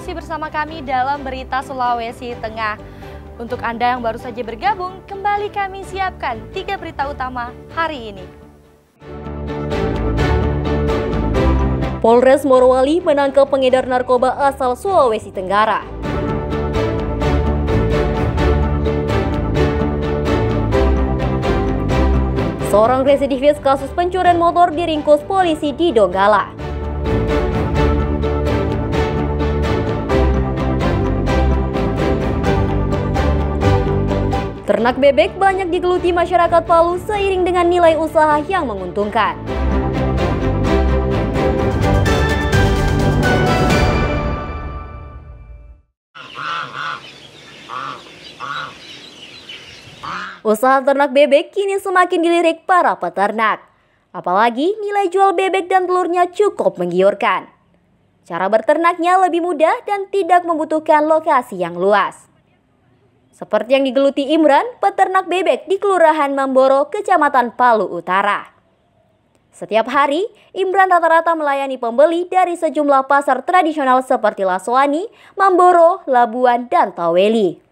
masih bersama kami dalam Berita Sulawesi Tengah. Untuk Anda yang baru saja bergabung, kembali kami siapkan 3 berita utama hari ini. Polres Morowali menangkap pengedar narkoba asal Sulawesi Tenggara. Seorang residivis kasus pencurian motor diringkus polisi di Donggala. Ternak bebek banyak digeluti masyarakat Palu seiring dengan nilai usaha yang menguntungkan. Usaha ternak bebek kini semakin dilirik para peternak. Apalagi nilai jual bebek dan telurnya cukup menggiurkan. Cara berternaknya lebih mudah dan tidak membutuhkan lokasi yang luas. Seperti yang digeluti Imran, peternak bebek di Kelurahan Mamboro, Kecamatan Palu Utara. Setiap hari, Imran rata-rata melayani pembeli dari sejumlah pasar tradisional seperti Laswani, Mamboro, Labuan, dan Taweli.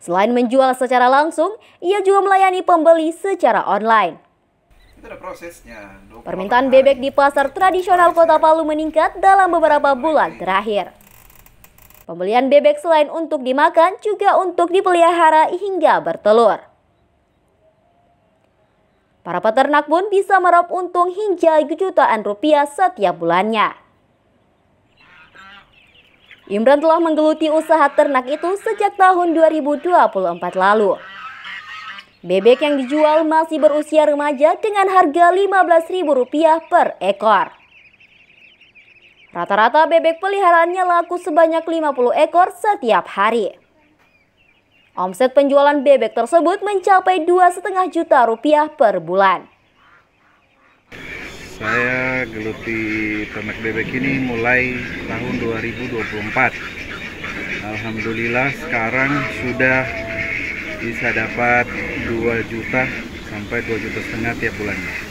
Selain menjual secara langsung, ia juga melayani pembeli secara online. Permintaan bebek di pasar tradisional Kota Palu meningkat dalam beberapa bulan terakhir. Pembelian bebek selain untuk dimakan juga untuk dipelihara hingga bertelur. Para peternak pun bisa meraup untung hingga jutaan rupiah setiap bulannya. Imran telah menggeluti usaha ternak itu sejak tahun 2024 lalu. Bebek yang dijual masih berusia remaja dengan harga Rp15.000 per ekor. Rata-rata bebek peliharaannya laku sebanyak 50 ekor setiap hari. Omset penjualan bebek tersebut mencapai Rp2,5 juta per bulan. Saya geluti ternak bebek ini mulai tahun 2024. Alhamdulillah sekarang sudah bisa dapat 2 juta sampai 2,5 juta tiap bulannya.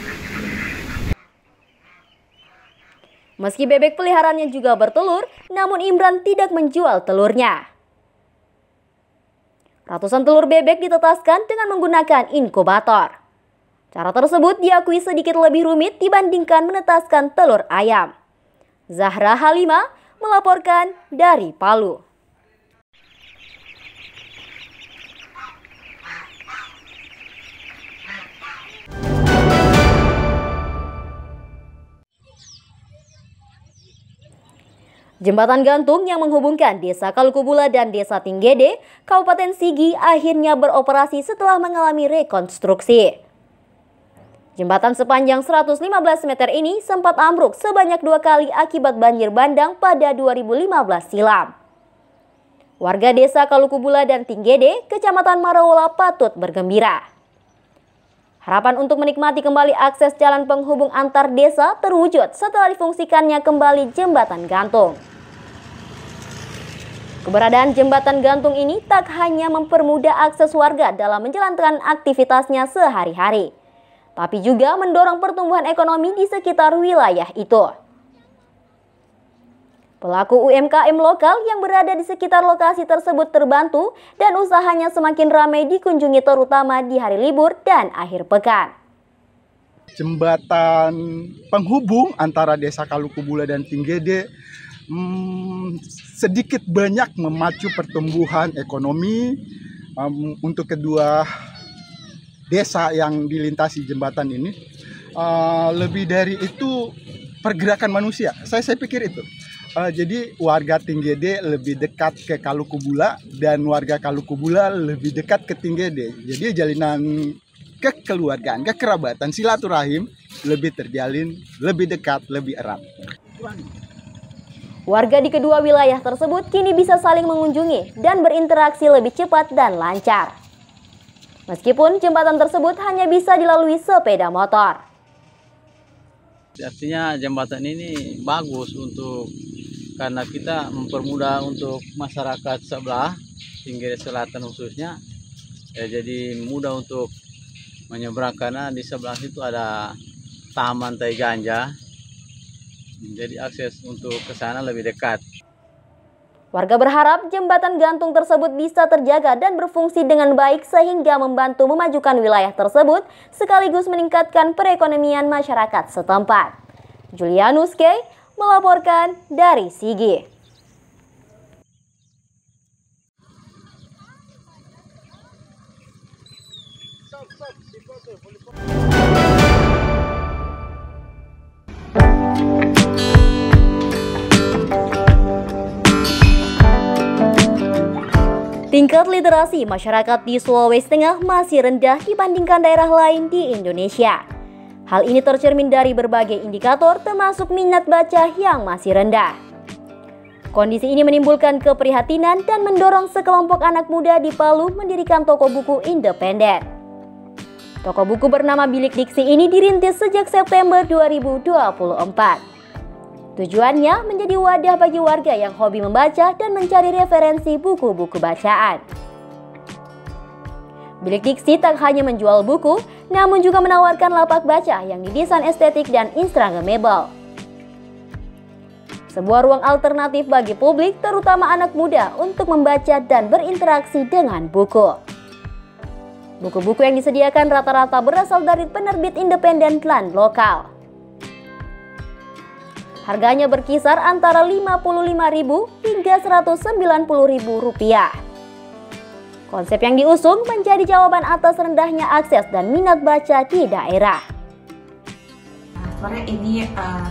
Meski bebek peliharaannya juga bertelur, namun Imran tidak menjual telurnya. Ratusan telur bebek ditetaskan dengan menggunakan inkubator. Cara tersebut diakui sedikit lebih rumit dibandingkan menetaskan telur ayam. Zahra Halimah melaporkan dari Palu. Jembatan gantung yang menghubungkan Desa Kalukubula dan Desa Tinggede, Kabupaten Sigi akhirnya beroperasi setelah mengalami rekonstruksi. Jembatan sepanjang 115 meter ini sempat ambruk sebanyak 2 kali akibat banjir bandang pada 2015 silam. Warga Desa Kalukubula dan Tinggede, Kecamatan Marawola patut bergembira. Harapan untuk menikmati kembali akses jalan penghubung antar desa terwujud setelah difungsikannya kembali jembatan gantung. Keberadaan jembatan gantung ini tak hanya mempermudah akses warga dalam menjalankan aktivitasnya sehari-hari, tapi juga mendorong pertumbuhan ekonomi di sekitar wilayah itu. Pelaku UMKM lokal yang berada di sekitar lokasi tersebut terbantu dan usahanya semakin ramai dikunjungi terutama di hari libur dan akhir pekan. Jembatan penghubung antara Desa Kalukubula dan Tinggede sedikit banyak memacu pertumbuhan ekonomi untuk kedua desa yang dilintasi jembatan ini. Lebih dari itu pergerakan manusia, saya pikir itu. Jadi warga Tinggede lebih dekat ke Kalukubula dan warga Kalukubula lebih dekat ke Tinggede. Jadi jalinan kekeluargaan, kekerabatan, silaturahim lebih terjalin, lebih dekat, lebih erat. Warga di kedua wilayah tersebut kini bisa saling mengunjungi dan berinteraksi lebih cepat dan lancar. Meskipun jembatan tersebut hanya bisa dilalui sepeda motor. Artinya jembatan ini bagus karena kita mempermudah untuk masyarakat sebelah, Tinggede Selatan khususnya, jadi mudah untuk menyeberang karena di sebelah situ ada Taman Tai Ganja. Jadi akses untuk ke sana lebih dekat. Warga berharap jembatan gantung tersebut bisa terjaga dan berfungsi dengan baik sehingga membantu memajukan wilayah tersebut sekaligus meningkatkan perekonomian masyarakat setempat. Julianus K. melaporkan dari Sigi. Tingkat literasi masyarakat di Sulawesi Tengah masih rendah dibandingkan daerah lain di Indonesia. Hal ini tercermin dari berbagai indikator termasuk minat baca yang masih rendah. Kondisi ini menimbulkan keprihatinan dan mendorong sekelompok anak muda di Palu mendirikan toko buku independen. Toko buku bernama Bilik Diksi ini dirintis sejak September 2024. Tujuannya menjadi wadah bagi warga yang hobi membaca dan mencari referensi buku-buku bacaan. Bilik Diksi tak hanya menjual buku, namun juga menawarkan lapak baca yang didesain estetik dan instagramable. Sebuah ruang alternatif bagi publik, terutama anak muda, untuk membaca dan berinteraksi dengan buku. Buku-buku yang disediakan rata-rata berasal dari penerbit independen dan lokal. Harganya berkisar antara Rp55.000 hingga Rp190.000. Konsep yang diusung menjadi jawaban atas rendahnya akses dan minat baca di daerah. Sebenarnya ini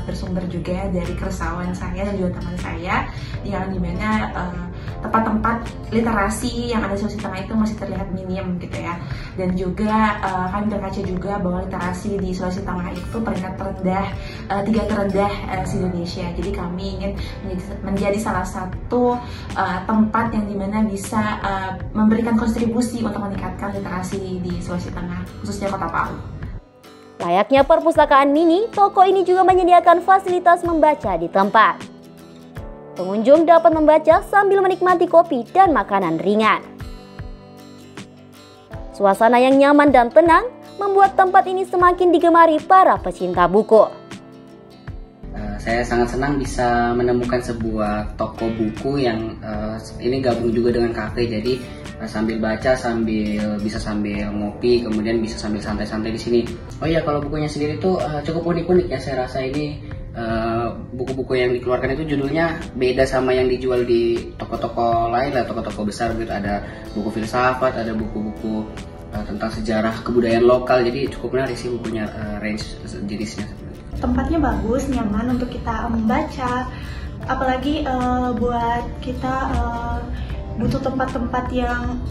bersumber juga dari keresahan saya dan juga teman saya, yang dimana tempat-tempat literasi yang ada di Sulawesi Tengah itu masih terlihat minim gitu ya. Dan juga kami berkaca juga bahwa literasi di Sulawesi Tengah itu peringkat terendah, 3 terendah se-Indonesia. Jadi kami ingin menjadi salah satu tempat yang dimana bisa memberikan kontribusi untuk meningkatkan literasi di Sulawesi Tengah, khususnya Kota Palu. Layaknya perpustakaan mini, toko ini juga menyediakan fasilitas membaca di tempat. Pengunjung dapat membaca sambil menikmati kopi dan makanan ringan. Suasana yang nyaman dan tenang membuat tempat ini semakin digemari para pecinta buku. Saya sangat senang bisa menemukan sebuah toko buku yang ini gabung juga dengan kafe, jadi sambil baca bisa sambil ngopi, kemudian bisa sambil santai-santai di sini. Oh iya, kalau bukunya sendiri tuh cukup unik-unik ya. Saya rasa ini buku-buku yang dikeluarkan itu judulnya beda sama yang dijual di toko-toko lain lah, toko-toko besar gitu. Ada buku filsafat, ada buku-buku tentang sejarah kebudayaan lokal. Jadi cukup menarik sih bukunya, range jenisnya. Tempatnya bagus, nyaman untuk kita membaca, apalagi buat kita butuh tempat-tempat yang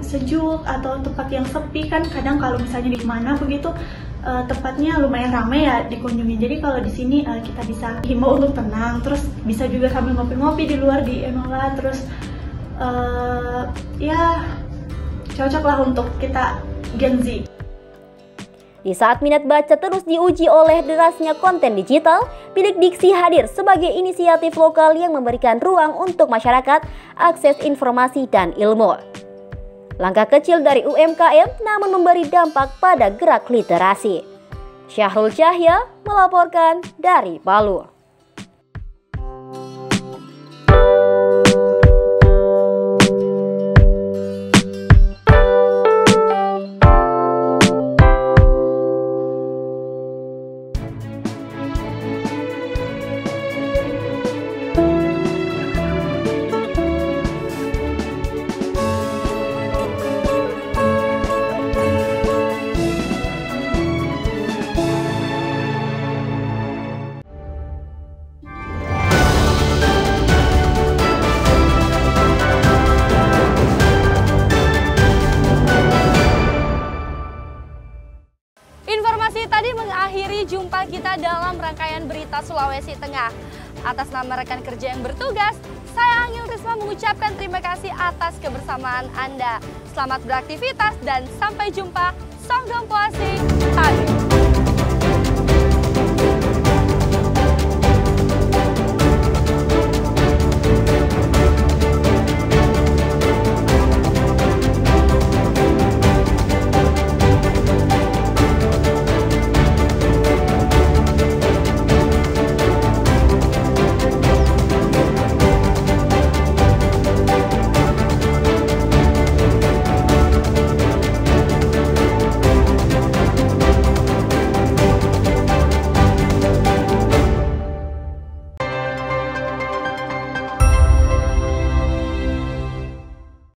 sejuk atau tempat yang sepi. Kan kadang kalau misalnya di mana begitu tempatnya lumayan ramai ya dikunjungi. Jadi kalau di sini kita bisa himbau untuk tenang, terus bisa juga sambil ngopi-ngopi di luar di Enola, terus ya cocok lah untuk kita Gen Z. Di saat minat baca terus diuji oleh derasnya konten digital, Bilik Diksi hadir sebagai inisiatif lokal yang memberikan ruang untuk masyarakat akses informasi dan ilmu. Langkah kecil dari UMKM namun memberi dampak pada gerak literasi. Syahrul Cahya melaporkan dari Palu. Informasi tadi mengakhiri jumpa kita dalam rangkaian berita Sulawesi Tengah. Atas nama rekan kerja yang bertugas, saya Angil Risma mengucapkan terima kasih atas kebersamaan Anda. Selamat beraktivitas dan sampai jumpa. Songdong Puasi, Tadi.